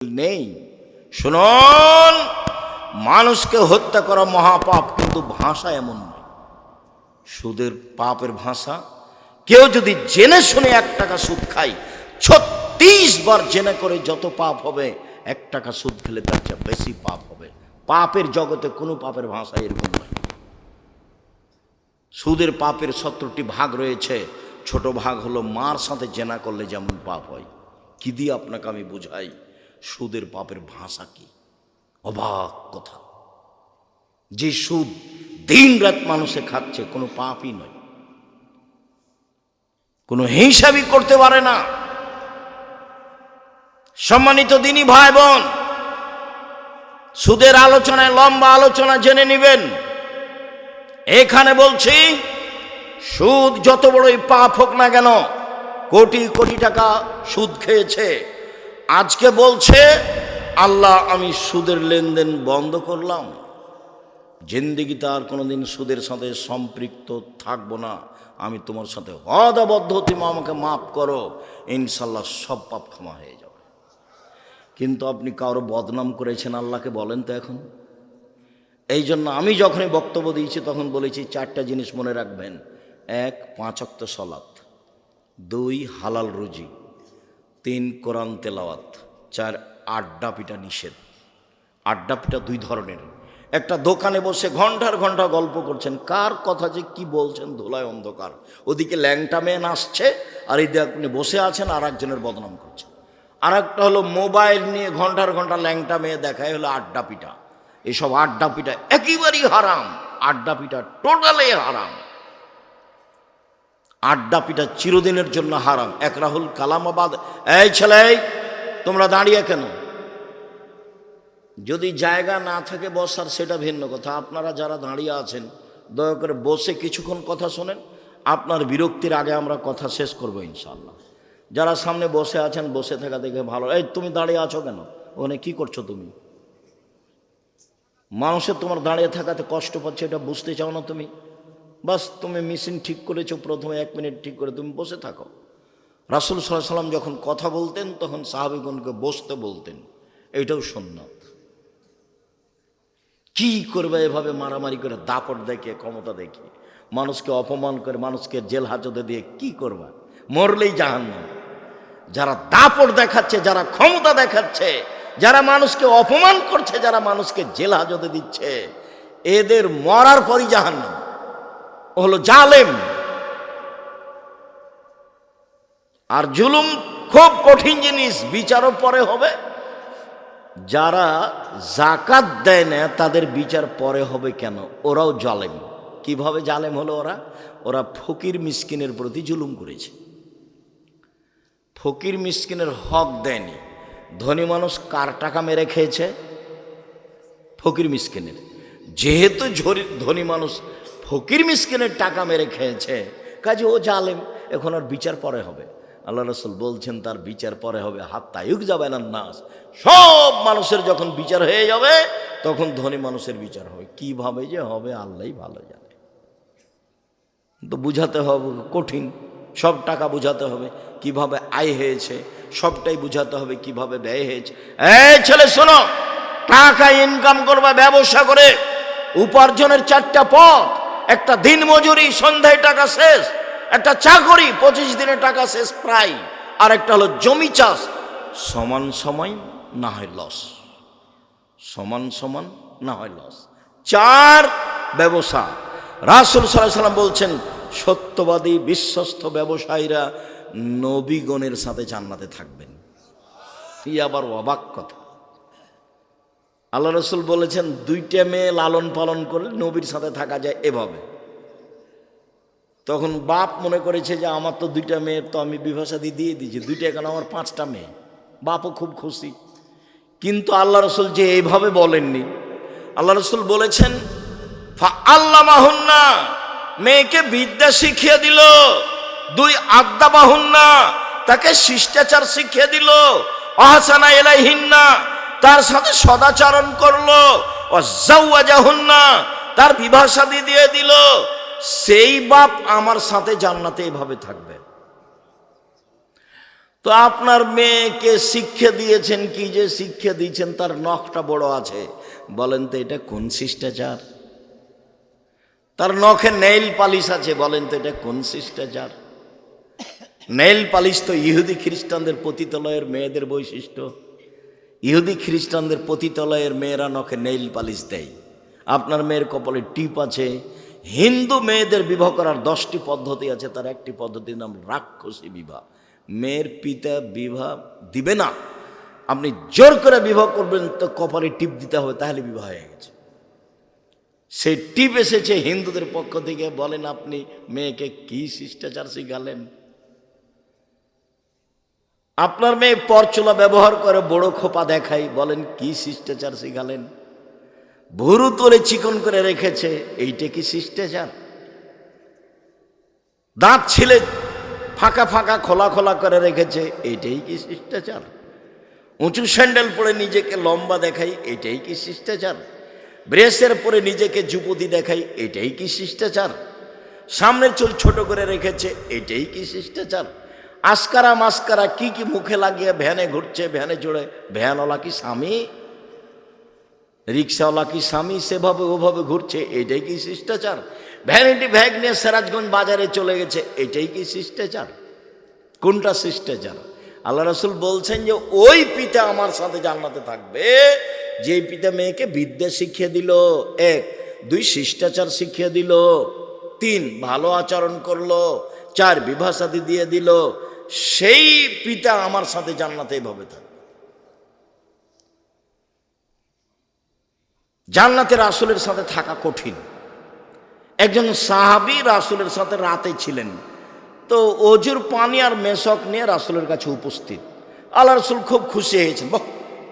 নেই। শুনুন, মানুষকে হত্যা করা মহাপাপ, কিন্তু ভাষা এমন নয়। সুদের পাপের ভাষা, কেউ যদি জেনে শুনে 1 টাকা সুদ খায়, 36 বার জেনে করে যত পাপ হবে, 1 টাকা সুদ খেলে তার চেয়ে বেশি পাপ হবে। পাপের জগতে কোনো পাপের ভাষা এরকম নয়। সুদের পাপের 17টি ভাগ রয়েছে। ছোট ভাগ হলো মার সাথে জেনা করলে যেমন পাপ হয়। কি দিয়ে আপনাকে আমি বুঝাই সুদের পাপের ভাষা কি? অবাক কথা, যে সুদ দিন রাত মানুষে খাচ্ছে, কোনো পাপই নয়, কোনো হিসাবই করতে পারে না। সম্মানিত দিনী ভাই বোন, সুদের আলোচনায় লম্বা আলোচনা জেনে নেবেন। এখানে বলছি, সুদ যত বড়ই পাপ হোক না কেন, কোটি কোটি টাকা সুদ খেয়েছে, আজকে বলছে আল্লাহ আমি সুদের লেনদেন বন্ধ করলাম, জিন্দেগিতে আর কোনোদিন সুদের সাথে সম্পৃক্ত থাকবো না, আমি তোমার সাথে ওয়াদাবদ্ধ, তুমি আমাকে মাফ করো, ইনশাল্লাহ সব পাপ ক্ষমা হয়ে যাবে। কিন্তু আপনি কারো বদনাম করেছেন, আল্লাহকে বলেন তো এখন। এই জন্য আমি যখনই বক্তব্য দিয়েছি তখন বলেছি 4টা জিনিস মনে রাখবেন। 1, 5 ওয়াক্ত সালাত, 2, হালাল রুজি, 3, কোরআন তেলাওয়াত, 4, আড্ডা পিটা নিষেধ। আড্ডা পিটা 2 ধরনের। একটা দোকানে বসে ঘন্টার ঘন্টা গল্প করছেন, কার কথা যে কি বলছেন ধোলায় অন্ধকার। ওদিকে ল্যাংটা মেয়ে নাচছে, আর এদিকে আপনি বসে আছেন আর একজনের বদনাম করছেন। আর একটা হলো মোবাইল নিয়ে ঘন্টার ঘন্টা ল্যাংটা মেয়ে দেখায়, হলো আড্ডা পিটা। এসব আড্ডা পিটা একেবারেই হারাম। আড্ডা পিটা টোটালি হারাম। আড্ডা পিটা চিরদিনের জন্য হারাম। এক রাহুল কালামাবাদ, এই ছেলে তোমরা দাঁড়িয়ে কেন? যদি জায়গা না থাকে বসার সেটা ভিন্ন কথা। আপনারা যারা দাঁড়িয়ে আছেন দয়া করে বসে কিছুক্ষণ কথা শোনেন। আপনার বিরক্তির আগে আমরা কথা শেষ করব ইনশাআল্লাহ। যারা সামনে বসে আছেন বসে থাকা দেখে ভালো। এই তুমি দাঁড়িয়ে আছো কেন? ওখানে কি করছো তুমি? মানুষের তোমার দাঁড়িয়ে থাকাতে কষ্ট পাচ্ছে, এটা বুঝতে চাও না তুমি? বাস তুমি মেশিন ঠিক করেছো, প্রথমে 1 মিনিট ঠিক করে তুমি বসে থাকো। রাসূল সাল্লাল্লাহু আলাইহি ওয়াসাল্লাম যখন কথা বলতেন তখন সাহাবীগণকে বসতে বলতেন, এটাও সুন্নাত। কি করবে এভাবে মারামারি করে, দাপট দেখিয়ে, ক্ষমতা দেখিয়ে, মানুষকে অপমান করে, মানুষকে জেল হাজতে দিয়ে কি করবা? মরলেই জাহান্নাম। যারা দাপট দেখাচ্ছে, যারা ক্ষমতা দেখাচ্ছে, যারা মানুষকে অপমান করছে, যারা মানুষকে জেল হাজতে দিচ্ছে, এদের মরার পরই জাহান্নাম। ও হলো জালেম। আর জুলুম খুব কঠিন জিনিস, বিচারও পরে হবে। যারা যাকাত দেয় না তাদের বিচার পরে হবে কেন? ওরাও জালেম। কিভাবে জালেম হলো ওরা? ওরা ফকির মিসকিনের প্রতি জুলুম করেছে, ফকির মিসকিনের হক দেয়নি। ধনী মানুষ কার টাকা মেরে খেয়েছে? ফকির মিসকিনের। যেহেতু ধনী মানুষ ফকির মিসকিনের টাকা মেরে খেয়েছে, কাজে ও জালেম। এখন আর বিচার পরে হবে। আল্লাহ রাসূল বলছেন তার বিচার পরে হবে, হাত্তা ইউকযাবানান নাস। সব মানুষের যখন বিচার হয়ে যাবে তখন ধনী মানুষের বিচার হবে। কিভাবে যে হবে আল্লাহই ভালো জানে। তো বুঝাতে হবে কঠিন, সব টাকা বুঝাতে হবে কিভাবে আয় হয়েছে, সবটাই বুঝাতে হবে কিভাবে ব্যয় হয়েছে। এই ছেলে শোনো, টাকা ইনকাম করবা ব্যবসা করে, উপার্জনের 4টা পথ। একটা দিন মজুরি, সন্ধ্যায় টাকা শেষ। একটা চাকরি, 25 দিনে টাকা শেষ প্রায়। আর একটা হলো জমি চাষ, সমান সময় না হয় লস, সমান সমান না হয় লস। 4, ব্যবসা। রাসূল সাল্লাল্লাহু আলাইহি ওয়াসাল্লাম বলছেন সত্যবাদী বিশ্বস্ত ব্যবসায়ীরা নবীগণের সাথে জান্নাতে থাকবেন। কি আবার অবাক কথা! আল্লাহ রাসূল বলেছেন 2টা মেয়ে লালন পালন করলে নবীর সাথে থাকা যায় এভাবে। তখন বাপ মনে করেছে যে আমার তো 2টা মেয়ে, তো আমি বিবাহসাদী দিয়ে দিয়েছি, 2টা কেন, আমার 5টা মেয়ে। বাপও খুব খুশি। কিন্তু আল্লাহ রাসূল যে এইভাবে বলেননি। আল্লাহ রাসূল বলেছেন ফাআল্লামাহুন্না, মেয়েকে বিদ্যা শিখিয়ে দিল। 2, আদ্দাবাহুন্না, তাকে শিষ্টাচার শিখিয়ে দিল। আহসানা ইলাইহিন্না, তার সাথে সদাচরণ করলো। ওয়াজাওয়াজাহুন্না, তার বিবাহ শাদী দিয়ে দিল। সেই বাপ আমার সাথে জান্নাতে এভাবে থাকবে। তো আপনার মেয়েকে শিক্ষা দিয়েছেন, কি যে শিক্ষা দিয়েছেন, তার নখটা বড় আছে, বলেন তো এটা কোন শিষ্টাচার? তার নখে নেইল পালিশ আছে, বলেন তো এটা কোন শিষ্টাচার? নেইল পালিশ তো ইহুদি খ্রিস্টানদের পতিতালয়ের মেয়েদের বৈশিষ্ট্য। ইহুদি খ্রিস্টানদের পতিতালয়ের মেয়েরা নখে নেইল পালিশ দেয়, আপনার মেয়ের কপালে টিপ আছে। হিন্দু মেয়েদের বিবাহ করার 10টি পদ্ধতি আছে, তার একটি পদ্ধতির নাম রাক্ষসী বিবাহ। মেয়ের পিতা বিবাহ দিবে না, আপনি জোর করে বিবাহ করবেন তো কপালে টিপ দিতে হবে, তাহলে বিবাহ হয়ে গেছে। সেই টিপ এসেছে হিন্দুদের পক্ষ থেকে। বলেন আপনি মেয়েকে কি শিষ্টাচার শিখালেন? আপনার মেয়ে পরচুলা ব্যবহার করে বড় খোপা দেখাই, বলেন কি শিষ্টাচার শিখালেন? ভুরু তোলে চিকন করে রেখেছে, এইটা কি শিষ্টাচার? দাঁত ছিলে ফাঁকা ফাঁকা খোলা খোলা করে রেখেছে, এইটাই কি শিষ্টাচার? উঁচু স্যান্ডেল পরে নিজেকে লম্বা দেখাই, এটাই কি শিষ্টাচার? ব্রেসের পরে নিজেকে যুবতী দেখাই, এটাই কি শিষ্টাচার? সামনের চুল ছোট করে রেখেছে, এটাই কি শিষ্টাচার? আস্কারা মাস্কারা কি কি মুখে লাগিয়ে ভ্যানে ঘুরছে, ভ্যানে চড়ে, ভ্যানওয়ালা কি স্বামী, রিক্সাওয়ালা কি স্বামী, সেভাবে ওভাবে ঘুরছে, এটাই কি শিষ্টাচার? ভ্যানিটি ব্যাগ নিয়ে সিরাজগঞ্জ বাজারে চলে গেছে, এটাই কি শিষ্টাচার? কোনটা শিষ্টাচার? আল্লাহ রাসূল বলছেন যে ওই পিতা আমার সাথে জান্নাতে থাকবে যে পিতা মেয়েকে বিদ্যা শিখিয়ে দিল, 1, 2 শিষ্টাচার শিখিয়ে দিল, 3 ভালো আচরণ করলো, 4 বিবাহ শাদী দিয়ে দিল, সেই পিতা আমার সাথে জান্নাতে এভাবে থাকবে। জান্নাতে রাসূলের সাথে থাকা কঠিন। একজন সাহাবী রাসূলের সাথে রাতে ছিলেন, তো অজুর পানি আর মেশক নিয়ে রাসূলের কাছে উপস্থিত। আল্লাহ রাসূল খুব খুশি হয়েছেন, বাহ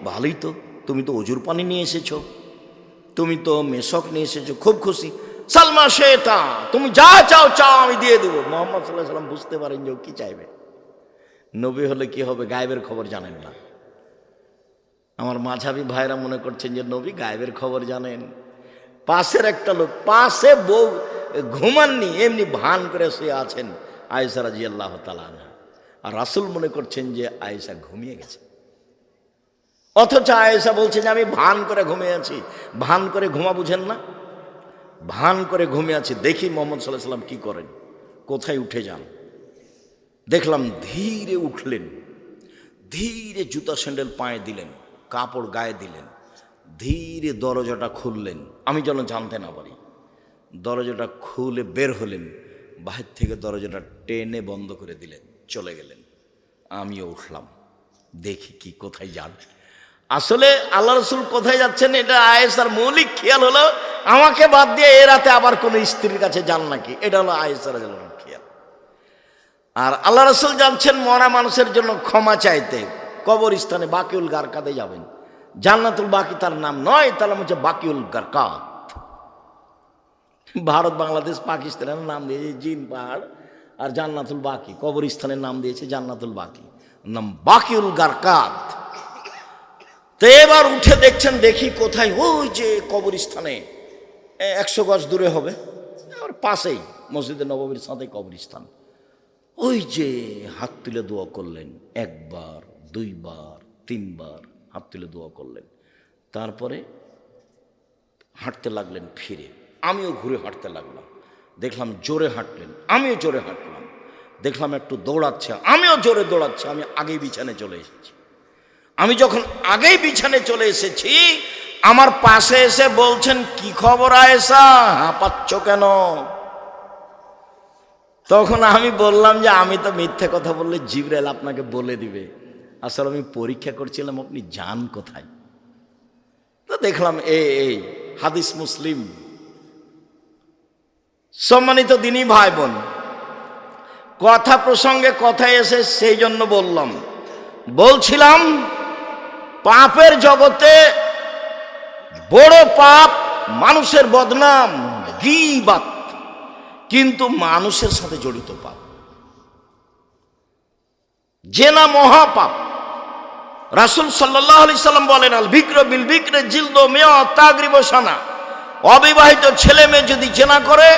ভালোই তো, তুমি তো অজুর পানি নিয়ে এসেছো, তুমি তো মেশক নিয়ে এসেছো, খুব খুশি। সালমা শেতা, তুমি যা চাও চাও আমি দিয়ে দেবো। মুহাম্মদ সাল্লাল্লাহু আলাইহি ওয়াসাল্লাম বুঝতে পারেন যে কি চাইবে। নবী হলে কি হবে, গায়েবের খবর জানেন না। আমার মাঝাবি ভাইরা মনে করছেন যে নবী গায়েবের খবর জানেন। পাশের একটা লোক, পাশে বউ ঘুমাননি, এমনি ভান করে শুয়ে আছেন আয়েশা রাদিয়াল্লাহু তাআলা আনহা, আর রাসূল মনে করছেন যে আয়েশা ঘুমিয়ে গেছে, অথচ আয়েশা বলছে যে আমি ভান করে ঘুমিয়ে আছি। ভান করে ঘুমা বুঝেন না, ভান করে ঘুমিয়ে আছি। দেখি মুহাম্মদ সাল্লাল্লাহু আলাইহি ওয়াসাল্লাম কি করেন, কোথায় উঠে যান। দেখলাম ধীরে উঠলেন, ধীরে জুতা স্যান্ডেল পায়ে দিলেন, কাপড় গায়ে দিলেন, ধীরে দরজাটা খুললেন, আমি যেন জানতে না পারি। দরজাটা খুলে বের হলেন, বাহির থেকে দরজাটা টেনে বন্ধ করে দিলেন, চলে গেলেন। আমিও উঠলাম, দেখি কি কোথায় যান। আসলে আল্লাহ রাসূল কোথায় যাচ্ছেন এটা আয়েশার মৌলিক খেয়াল হলো, আমাকে বাদ দিয়ে এ রাতে আবার কোনো স্ত্রীর কাছে যান নাকি, এটা হলো আয়েশার খেয়াল। আর আল্লাহ রাসূল যাচ্ছেন মরা মানুষের জন্য ক্ষমা চাইতে, কবরস্থানে বাকিউল গারকাদে যাবেন। জান্নাতুল বাকি তার নাম নয়, তার নাম হচ্ছে বাকিউল গারকাদ। ভারত বাংলাদেশ পাকিস্তানের নাম দিয়েছে জিন পাহাড়, আর জান্নাতুল বাকি কবরস্থানের নাম দিয়েছে জান্নাতুল বাকি, নাম বাকিউল গারকাদ। তো এবার উঠে দেখছেন, দেখি কোথায়, ওই যে কবরস্থানে 100 গজ দূরে হবে, আর পাশেই মসজিদে নববীর সাথে কবরস্থান। ওই যে হাত তুলে দোয়া করলেন, 1 বার 2 বার 3 বার হাত তুলে দোয়া করলেন, তারপরে হাঁটতে লাগলেন ফিরে। আমিও ঘুরে হাঁটতে লাগলাম, দেখলাম জোরে হাঁটলেন, আমিও জোরে হাঁটলাম, দেখলাম একটু দৌড়াচ্ছে, আমিও জোরে দৌড়াচ্ছি। আমি আগেই বিছানায় চলে এসেছি। আমি যখন আগেই বিছানায় চলে এসেছি, আমার পাশে এসে বলছেন, কি খবর আয়েশা, হাঁপাচ্ছ কেন? তখন আমি বললাম যে আমি তো মিথ্যে কথা বললে জিবরাইল আপনাকে বলে দিবে, আসলে আমি পরীক্ষা করছিলাম আপনি যান কোথায়। তো দেখলাম এই হাদিস মুসলিম। সম্মানিত দিনী ভাই বোন, কথা প্রসঙ্গে কথায় এসে সেই জন্য বলছিলাম পাপের জগতে বড় পাপ মানুষের বদনাম, গীবাত, কিন্তু মানুষের সাথে জড়িত পাপ। জেনা মহাপাপ। রাসূল সাল্লাল্লাহু আলাইহি সাল্লাম বলেন, আল বিকর বিল বিকরে জিলদু মিয়া তাগরিব সানা। অবিবাহিত ছেলে মেয়ে যদি জেনা করে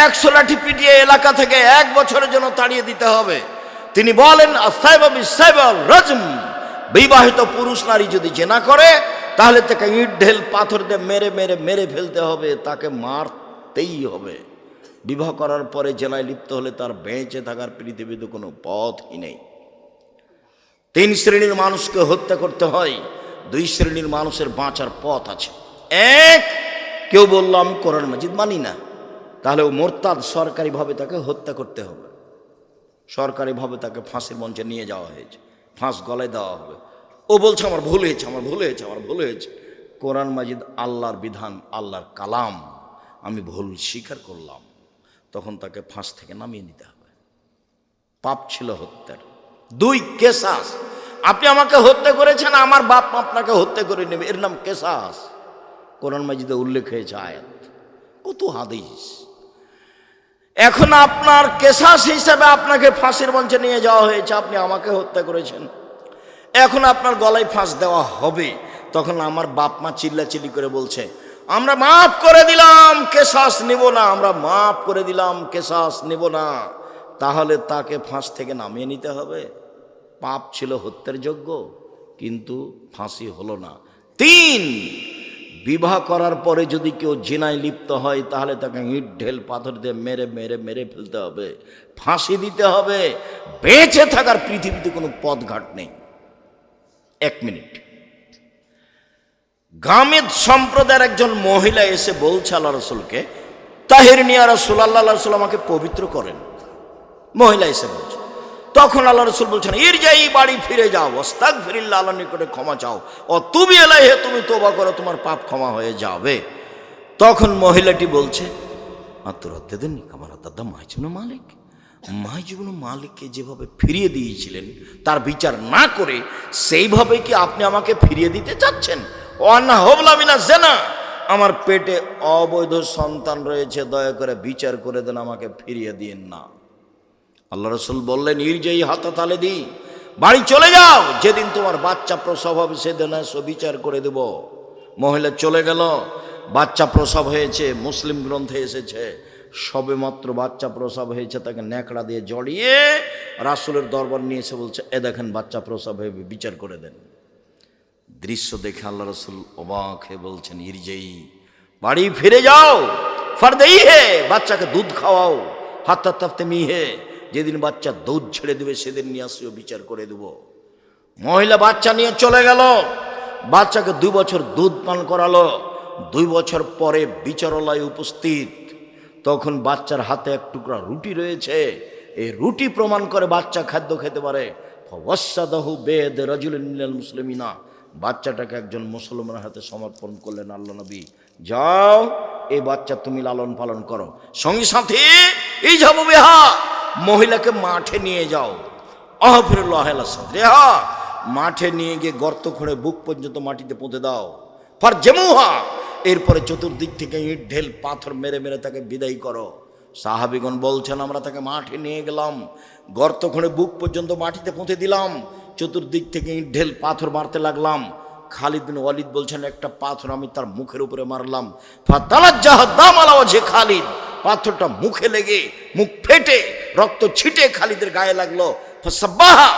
100 লাঠি পিটিয়ে এলাকা থেকে 1 বছরের জন্য তাড়িয়ে দিতে হবে। তিনি বলেন আসাইবা বিসাইবা রাজম, বিবাহিত পুরুষ নারী যদি জেনা করে তাহলে তাকে ইট ঢেল পাথর দিয়ে মেরে মেরে মেরে ফেলতে হবে, তাকে মারতেই হবে। বিবাহ করার পরে জেনায় লিপ্ত হলে তার বেঁচে থাকার পৃথিবীতে কোনো পথই নেই। 3 শ্রেণীর মানুষকে হত্যা করতে হয়, 2 শ্রেণীর মানুষের বাঁচার পথ আছে। এক, কেউ বলল আমি কোরআন মাজিদ মানি না, তাহলে ও মোরতাদ, সরকারিভাবে তাকে হত্যা করতে হবে। সরকারিভাবে তাকে ফাঁসির মঞ্চে নিয়ে যাওয়া হয়েছে, ফাঁস গলায় দেওয়া হবে। ও বলছে আমার ভুল হয়েছে, আমার ভুল হয়েছে, আমার ভুল হয়েছে। কোরআন মাজিদ আল্লাহর বিধান, আল্লাহর কালাম, আমি ভুল স্বীকার করলাম, তখন তাকে ফাঁস থেকে নামিয়ে নিতে হবে। পাপ ছিল হত্যার। 2, কেসাস। আপনি আমাকে হত্যা করেছেন, আমার বাপ আপনাকে হত্যা করে নেবে, এর নাম কেসাস। কোরআন মাজিদে উল্লেখ হয়েছে আয়াত, কত হাদিস। এখন আপনার কেসাস হিসাবে আপনাকে ফাঁসির মঞ্চে নিয়ে যাওয়া হয়েছে, আপনি আমাকে হত্যা করেছেন, এখন আপনার গলায় ফাঁস দেওয়া হবে। তখন আমার বাপ মা চিল্লাচিল্লি করে বলছে আমরা মাফ করে দিলাম, কেসাস নেব না, আমরা মাফ করে দিলাম, কেসাস নেব না। তাহলে তাকে ফাঁস থেকে নামিয়ে নিতে হবে। পাপ ছিল হত্যার যোগ্য, কিন্তু ফাঁসি হলো না। 3, বিবাহ করার পরে যদি কেউ জিনায় লিপ্ত হয় তাহলে তাকে ইট ঢেল পাথর দিয়ে মেরে মেরে মেরে ফেলতে হবে, ফাঁসি দিতে হবে। বেঁচে থাকার পৃথিবীতে কোনো পথঘাট নেই। 1 মিনিট। গামেদ সম্প্রদায়ের একজন মহিলা এসে বলছে আল্লাহ রসুলকে, তাহির নিয়া রাসূল, আল্লাহ রসুল আমাকে পবিত্র করেন। মহিলা এসে বলছে, তখন আল্লাহ রসুল বলছেন ইরজাই, বাড়ি ফিরে যাও, আস্তাগফিরুল্লাহ, আল্লাহর নিকটে ক্ষমা চাও, ও তুবি ইলাইহি, তুমি তওবা করো, তোমার পাপ ক্ষমা হয়ে যাবে। তখন মহিলাটি বলছে আত্মরদ্দেদেন আমার দাদা মাইজুন মালিক, মাইজুন মালিককে যেভাবে ফিরিয়ে দিয়েছিলেন তার বিচার না করে সেইভাবে কি আপনি আমাকে ফিরিয়ে দিতে চাচ্ছেন? ওয়ান্না হবলা মিনা জেনা, আমার পেটে অবৈধ সন্তান রয়েছে, দয়া করে বিচার করে দেন, আমাকে ফিরিয়ে দিন না। আল্লাহ রসুল বললেন ইরজাই হাতা তালে দি, বাড়ি চলে যাও, যেদিন তোমার বাচ্চা প্রসব হবে সেদিন এসো, বিচার করে দেব। মহিলা চলে গেল, বাচ্চা প্রসব হয়েছে। মুসলিম গ্রন্থে এসেছে সবে মাত্র বাচ্চা প্রসব হয়েছে, তাকে ন্যাকড়া দিয়ে জড়িয়ে রাসূলের দরবার নিয়ে এসে বলছে এ দেখেন বাচ্চা প্রসব হয়ে, বিচার করে দেন। দৃশ্য দেখে আল্লাহ রসুল অবাক হয়ে বলছেন ইরজাই, বাড়ি ফিরে যাও, ফারদেই হে, বাচ্চাকে দুধ খাওয়াও, হাত্তা তাফতে মিহে, যেদিন বাচ্চা দুধ ছেড়ে দেবে সেদিন নিয়ে আসিও, বিচার করে দেব। মহিলা বাচ্চা নিয়ে চলে গেল, বাচ্চাকে 2 বছর দুধ পান করালো। 2 বছর পরে বিচারালয়ে উপস্থিত, তখন বাচ্চার হাতে 1 টুকরা রুটি রয়েছে। এই রুটি প্রমাণ করে বাচ্চা খাদ্য খেতে পারে। ফাওয়াসাদাহু বেদ রাজুলিন মিনাল মুসলিমিনা, বাচ্চাটাকে একজন মুসলমানের হাতে সমর্পণ করলেন আল্লাহ নবী, যাও এই বাচ্চা তুমি লালন পালন করো। সঙ্গে সাথে এই যাবো বেহা, মহিলাকে মাঠে নিয়ে যাও, মাঠে নিয়ে গিয়ে গর্ত খুঁড়ে বুক পর্যন্ত মাটিতে পুঁতে দাও। ফর জেমুহা, এরপরে চতুর্দিক থেকে ইট ঢেল পাথর মেরে মেরে তাকে বিদায় করো। সাহাবিগণ বলছেন আমরা তাকে মাঠে নিয়ে গেলাম, গর্ত খুঁড়ে বুক পর্যন্ত মাটিতে পুঁতে দিলাম, চতুর্দিক থেকে ইট ঢেল পাথর মারতে লাগলাম। খালিদ বিন ওয়ালিদ বলছেন একটা পাথর আমি তার মুখের উপরে মারলাম, ফাতালাজ্জাহ দাম আলা ওয়াজহি খালিদ, পাথরটা মুখে লেগে মুখ ফেটে রক্ত ছিটে খালিদের গায়ে লাগলো। ফাসাব্বাহা,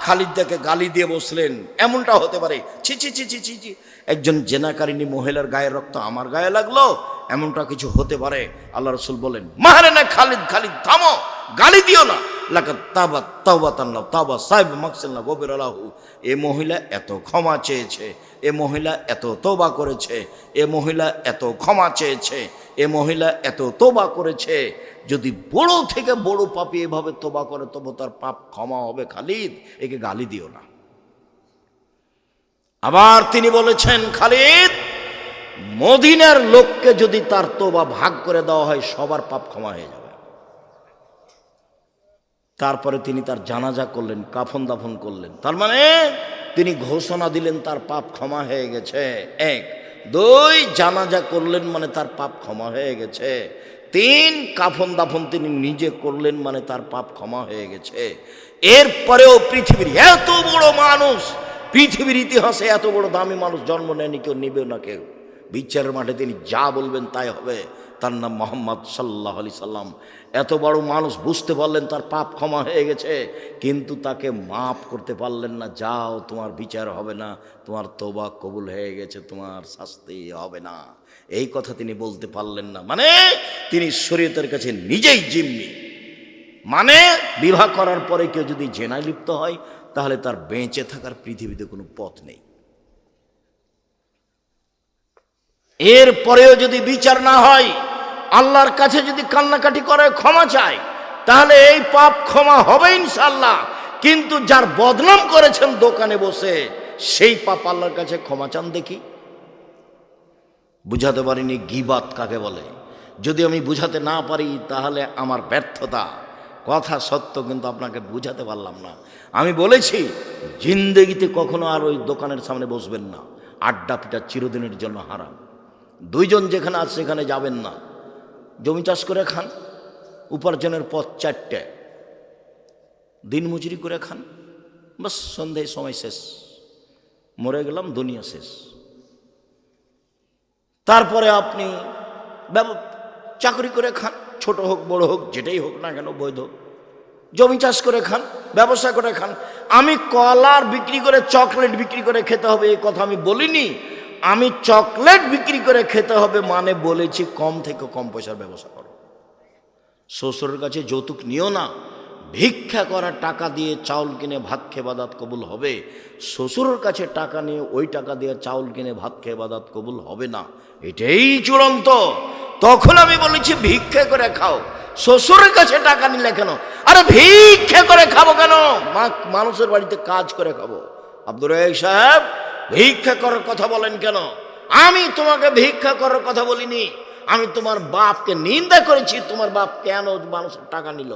খালিদ তাকে গালি দিয়ে বসলেন এমনটা হতে পারে, ছি ছি ছি ছি ছি ছি, একজন জেনাকারিনী মহিলার গায়ের রক্ত আমার গায়ে লাগলো, এমনটা কিছু হতে পারে? আল্লাহ রসুল বলেন মারে না খালিদ, খালিদ থামো, গালি দিও না। লাকাত তাবাত তাওবাতান লা তাওবা সাইব মাকসাল্লাহ গফিরালাহু, এ মহিলা এত ক্ষমা চেয়েছে, এ মহিলা এত তওবা করেছে, এ মহিলা এত ক্ষমা চেয়েছে, এ মহিলা এত তওবা করেছে। যদি বড় থেকে বড় পাপী এভাবে তওবা করে তবে তার পাপ ক্ষমা হবে। খালিদ, একে গালি দিও না। আবার তিনি বলেছেন খালিদ, মদিনার লোককে যদি তার তওবা ভাগ করে দেওয়া হয় সবার পাপ ক্ষমা হয়ে যাবে। তারপরে তিনি তার জানাজা করলেন, কাফন দাফন করলেন, তার মানে তিনি ঘোষণা দিলেন তার পাপ ক্ষমা হয়ে গেছে। 1, 2 জানাজা করলেন মানে তার পাপ ক্ষমা হয়ে গেছে। 3 কাফন দাফন তিনি নিজে করলেন মানে তার পাপ ক্ষমা হয়ে গেছে। এরপরেও পৃথিবীর এত বড় মানুষ, পৃথিবীর ইতিহাসে এত বড় দামি মানুষ জন্ম নেয়নি, কেউ নেবেও না কেউ। বিচারের মাঠে তিনি যা বলবেন তাই হবে। তার নাম মোহাম্মদ সাল্লাল্লাহু আলাইহি সাল্লাম। এত বড় মানুষ, বুঝতে পারলেন তার পাপ ক্ষমা হয়ে গেছে, কিন্তু তাকে মাফ করতে পারলেন না। যাও, তোমার বিচার হবে না, তোমার তওবা কবুল হয়ে গেছে, তোমার শাস্তি হবে না, এই কথা তিনি বলতে পারলেন না। মানে তিনি শরীয়তের কাছে নিজেই জিম্মি। মানে বিবাহ করার পরে কেউ যদি জেনায় লিপ্ত হয়, তাহলে তার বেঁচে থাকার পৃথিবীতে কোনো পথ নেই। এর পরেও যদি বিচার না হয়, আল্লাহর কাছে যদি কান্নাকাটি করে ক্ষমা চায়, তাহলে এই পাপ ক্ষমা হবে ইনশাআল্লাহ। কিন্তু যার বদনাম করেছেন দোকানে বসে, সেই পাপ আল্লাহর কাছে ক্ষমা চান দেখি। বুঝাতে পারিনি গীবাত কাকে বলে। যদি আমি বুঝাতে না পারি তাহলে আমার ব্যর্থতা। কথা সত্য, কিন্তু আপনাকে বুঝাতে পারলাম না। আমি বলেছি জিন্দেগিতে কখনো আর ওই দোকানের সামনে বসবেন না। আড্ডা পিটা চিরদিনের জন্য হারাম। দুইজন যেখানে আছে সেখানে যাবেন না। জমি চাষ করে খান, উপার্জনের পথ চারটে। দিন মজুরি করে খান, বাস সন্ধ্যায় সময় শেষ, মরে গেলাম, দুনিয়া শেষ। তারপরে আপনি চাকরি করে খান, ছোট হোক বড় হোক, যেটাই হোক না কেন, বৈধ। জমি চাষ করে খান, ব্যবসা করে খান। আমি কলার বিক্রি করে চকলেট বিক্রি করে খেতে হবে এই কথা আমি বলিনি। আমি চকলেট বিক্রি করে খেতে হবে মানে বলেছি কম থেকে কম পয়সার ব্যবসা করো। শ্বশুরের কাছে যৌতুক নিও না। ভিক্ষা করা টাকা দিয়ে চাউল কিনে ভাত খেয়ে বাদাত কবুল হবে। শ্বশুরের কাছে টাকা নিয়ে ওই টাকা দিয়ে চাউল কিনে ভাত খেয়ে বাদাত কবুল হবে না, এটাই চূড়ান্ত। তখন আমি বলেছি ভিক্ষা করে খাও। শ্বশুরের কাছে টাকা নিলে কেন? আরে ভিক্ষা করে খাবো কেন? মানুষের বাড়িতে কাজ করে খাবো। আব্দুর রাজ্জাক সাহেব, ভিক্ষা করার কথা বলেন কেন? আমি তোমাকে ভিক্ষা করার কথা বলিনি। আমি তোমার বাপকে নিন্দা করেছি। তোমার বাপ কেন মানুষের টাকা নিল?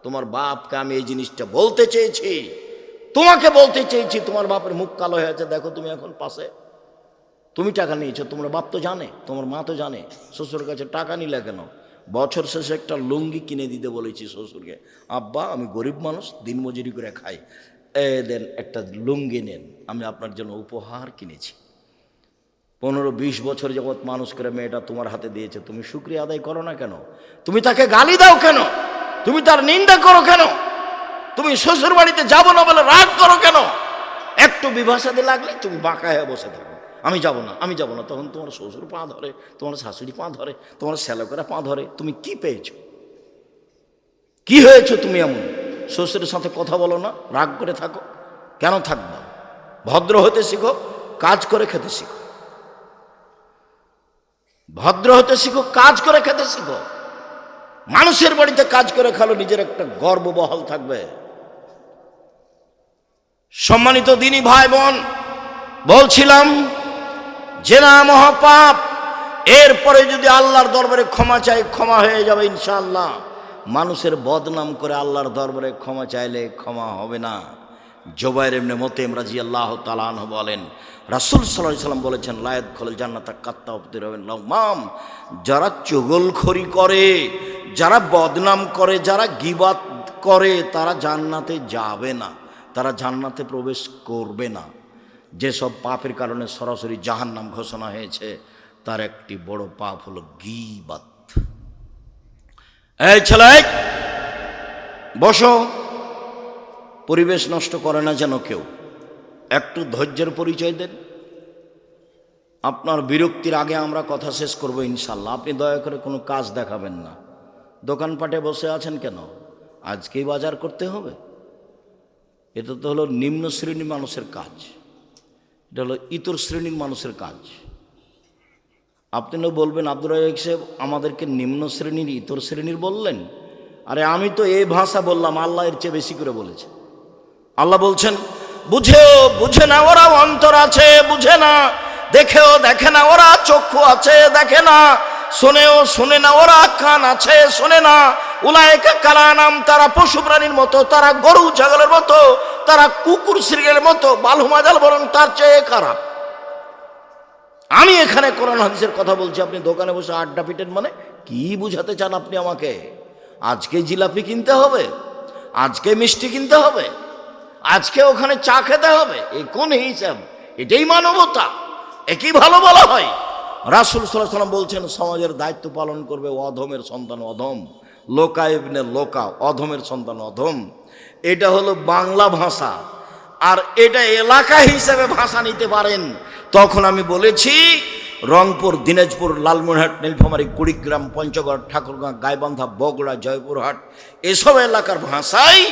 তোমার বাপকে আমি এই জিনিসটা বলতে চেয়েছি, তোমাকে বলতে চেয়েছি। তোমার বাপের মুখ কালো হয়ে আছে, দেখো তুমি এখন পাশে। তুমি টাকা নিয়েছো, তোমার বাপ তো জানে, তোমার মা তো জানে। শ্বশুরের কাছে টাকা নিলে কেন? বছর শেষে একটা লুঙ্গি কিনে দিতে বলেছি শ্বশুরকে। আব্বা, আমি গরিব মানুষ, দিনমজুরি করে খাই, দেন একটা লুঙ্গি নেন, আমি আপনার জন্য উপহার কিনেছি। 15-20 বছর যাবৎ মানুষ করে মেয়েটা তোমার হাতে দিয়েছে, তুমি শুকরিয়া আদায় করো না কেন? তুমি তাকে গালি দাও কেন? তুমি তার নিন্দা করো কেন? তুমি শ্বশুর বাড়িতে যাবো না বলে রাগ করো কেন? একটু বিভাষাতে লাগলে তুমি বাঁকা হয়ে বসে থাকো, আমি যাব না, আমি যাব না। তখন তোমার শ্বশুর পা ধরে, তোমার শাশুড়ি পা ধরে, তোমার শ্যালকেরা পা ধরে। তুমি কি পেয়েছো? কি হয়েছো তুমি এমন? শ্বশুরের সাথে কথা বলো না, রাগ করে থাকো কেন? থাকবা, ভদ্র হতে শিখো, কাজ করে খেতে শিখো। ভদ্র হতে শিখো, কাজ করে খেতে শিখো। মানুষের বাড়িতে কাজ করে খালো, নিজের একটা গর্ব বহাল থাকবে। সম্মানিত দিনী ভাই বোন, বলছিলাম জেনা মহাপাপ। এরপরে যদি আল্লাহর দরবারে ক্ষমা চাই, ক্ষমা হয়ে যাবে ইনশাআল্লাহ। মানুষের বদনাম করে আল্লাহর দরবারে ক্ষমা চাইলে ক্ষমা হবে না। জুবাইর ইবনে মুতঈম রাদিয়াল্লাহু তাআলা আনহু বলেন, রাসূল সাল্লাল্লাহু আলাইহি ওয়াসাল্লাম বলেছেন, লা ইয়াদখুলুল জান্নাতা কাত্তাবতির লাউমাম। যারা চুগলখড়ি করে, যারা বদনাম করে, যারা গীবাত করে, তারা জান্নাতে যাবে না, তারা জান্নাতে প্রবেশ করবে না। যেসব পাপের কারণে সরাসরি জাহান্নাম ঘোষণা হয়েছে, তার একটি বড় পাপ হলো গীবাত। এই ছেলে, বসো, পরিবেশ নষ্ট করে না যেন কেউ। একটু ধৈর্যের পরিচয় দেন। আপনার বিরক্তির আগে আমরা কথা শেষ করব ইনশাল্লাহ। আপনি দয়া করে কোনো কাজ দেখাবেন না। দোকানপাটে বসে আছেন কেন? আজকেই বাজার করতে হবে? এটা তো হলো নিম্ন শ্রেণীর মানুষের কাজ, এটা হলো ইতর শ্রেণীর মানুষের কাজ। আপনি না বলবেন আব্দুর রাজ্জাক সাহেব আমাদেরকে নিম্ন শ্রেণীর, ইতর শ্রেণীর বললেন। আরে আমি তো এই ভাষা বললাম, আল্লাহ এর চেয়ে বেশি করে বলেছে। আল্লাহ বলছেন, বুঝেও বুঝে না ওরা অন্তর আছে, বুঝে না। দেখেও দেখে না ওরা চক্ষু আছে, দেখে না। শোনেও শুনে না ওরা কান আছে, শোনে না। উলাইকা কালানাম, তারা পশু প্রাণীর মতো, তারা গরু ছাগলের মতো, তারা কুকুর শৃগালের মতো, বালুমাজাল বরং তার চেয়ে খারাপ। আমি এখানে কোরআন হাদিসের কথা বলছি, আপনি দোকানে বসে আড্ডা পিটেন। মানে কি বুঝাতে চান আপনি আমাকে? আজকে জিলাপি কিনতে হবে, আজকে মিষ্টি কিনতে হবে, আজকে ওখানে চা খেতে হবে, এ কোন হিসাব? এটাই মানবতা? একেই ভালো বলা হয়? রাসূল সাল্লাল্লাহু আলাইহি ওয়াসাল্লাম বলছেন সমাজের দায়িত্ব পালন করবে অধমের সন্তান অধম, লোকা ইবনে লোকা, অধমের সন্তান অধম। এটা হলো বাংলা ভাষা। আর এটা এলাকা হিসেবে ভাষা নিতে পারেন। তখন আমি বলেছি রংপুর, দিনাজপুর, লালমনিরহাট, নীলফামারী, কুড়িগ্রাম, পঞ্চগড়, ঠাকুরগাঁ, গাইবান্ধা, বগুড়া, জয়পুরহাট এসব এলাকার ভাষায়